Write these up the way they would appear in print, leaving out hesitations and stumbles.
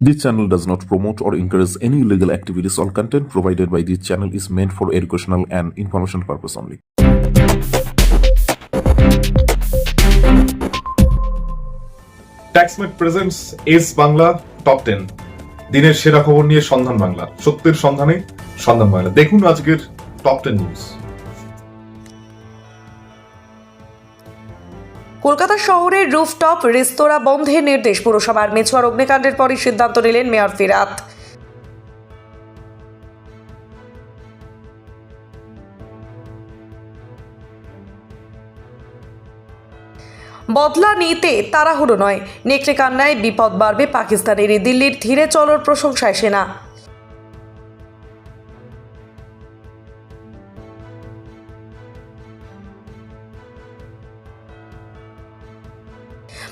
This channel does not promote or encourage any illegal activities. All content provided by this channel is meant for educational and information purpose only. Taxmate presents S Bangla top 10 দিনের সেরা খবর নিয়ে সন্ধান বাংলা, সত্যের সন্ধানে সন্ধান বাংলা। দেখুন আজকের টপ 10 নিউজ। কলকাতা শহরের রুফটপ রেস্তোরাঁ বন্ধের নির্দেশ পুরসভার। মেছুয়ার অগ্নিকাণ্ডের পরই সিদ্ধান্ত নিলেন মেয়র ফিরাত। বদলা নিতে তাড়াহুড়ো নয়, নেকড়ে কান্নায় বিপদ বাড়বে পাকিস্তানেরই। দিল্লির ধীরে চলার প্রশংসায় সেনা।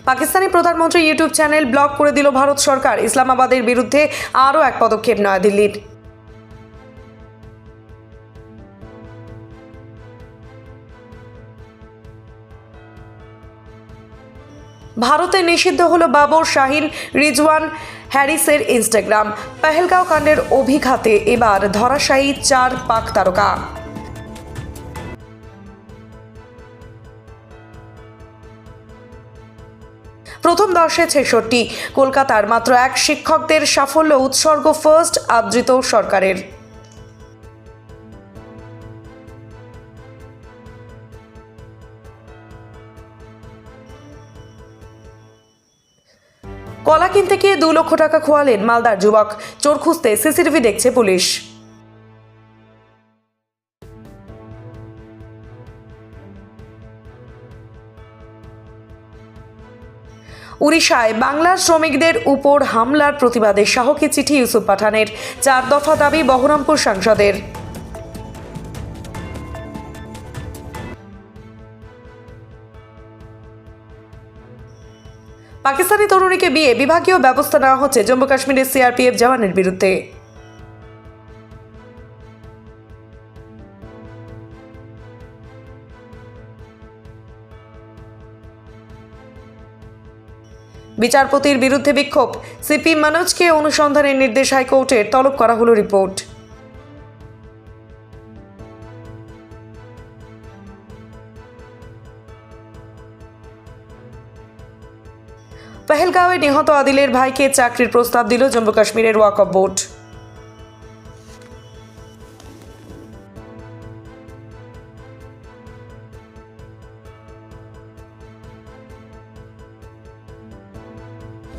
পাকিস্তানি প্রধানমন্ত্রী ইউটিউব চ্যানেল ব্লক করে দিল ভারত সরকার। ইসলামাবাদের বিরুদ্ধে আরও এক পদক্ষেপ নয়াদিল্লির। ভারতে নিষিদ্ধ হলো বাবর, শাহিন, রিজওয়ান, হ্যারিসের ইনস্টাগ্রাম। পেহেলগাঁও কাণ্ডের অভিঘাতে এবার ধরাশায়ী 4 পাক তারকা। প্রথম 10-এ 66। কলকাতার মাত্র এক শিক্ষকদের সাফল্য উৎসর্গ ফার্স্ট আদৃত সরকারের। কলা কিনতে গিয়ে 2 লক্ষ টাকা খোয়ালেন মালদার যুবক। চোর খুঁজতে সিসিটিভি দেখছে পুলিশ। উড়িষ্যায় বাংলার শ্রমিকদের উপর হামলার প্রতিবাদে সাহসী চিঠি ইউসুফ পাঠানের। 4 দফা দাবি বহরমপুর সাংসদের। পাকিস্তানি তরুণীকে বিয়ে, বিভাগীয় ব্যবস্থা নেওয়া হচ্ছে জম্মু কাশ্মীরের সিআরপিএফ জওয়ানের বিরুদ্ধে। বিচারপতির বিরুদ্ধে বিক্ষোভ, সিপি মনোজকে অনুসন্ধানের নির্দেশ হাইকোর্টের। তলব করা হলো রিপোর্ট। পেহেলগাঁওয়ে নিহত আদিলের ভাইকে চাকরির প্রস্তাব দিল জম্মু কাশ্মীরের ওয়াকফ বোর্ড।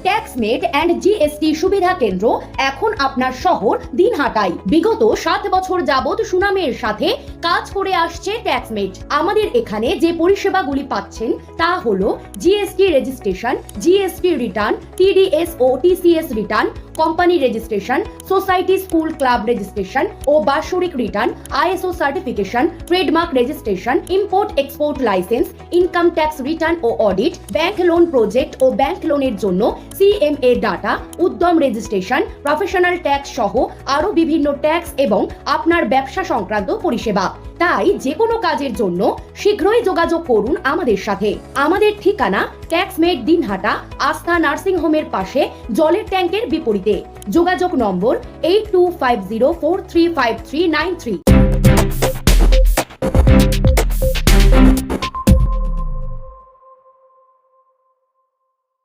ট্যাক্সমেট অ্যান্ড জিএসটি সুবিধা কেন্দ্র এখন আপনার শহর দিনহাটায়। বিগত 7 বছর যাবৎ সুনামের সাথে কাজ করে আসছে ট্যাক্সমেট। আমাদের এখানে যে পরিষেবাগুলি পাচ্ছেন তা হলো GST registration, GST return, TDS ও TCS return, company registration, society school club registration ও বার্ষিক return, ISO certification, trademark registration, import export licence, income tax return ও অডিট, ব্যাংক লোন প্রজেক্ট ও ব্যাংক লোনের জন্য CMA data, Udyam registration, professional tax সহ আরো বিভিন্ন ট্যাক্স এবং আপনার ব্যবসা সংক্রান্ত পরিষেবা। তাই যে কোনো কাজের জন্য শীঘ্রই যোগাযোগ করুন আমাদের সাথে। আমাদের ঠিকানা ট্যাক্সমেট দিনহাটা, আস্থা নার্সিং হোমের পাশে, জলের ট্যাঙ্কের বিপরীতে। যোগাযোগ নম্বর 8250435393।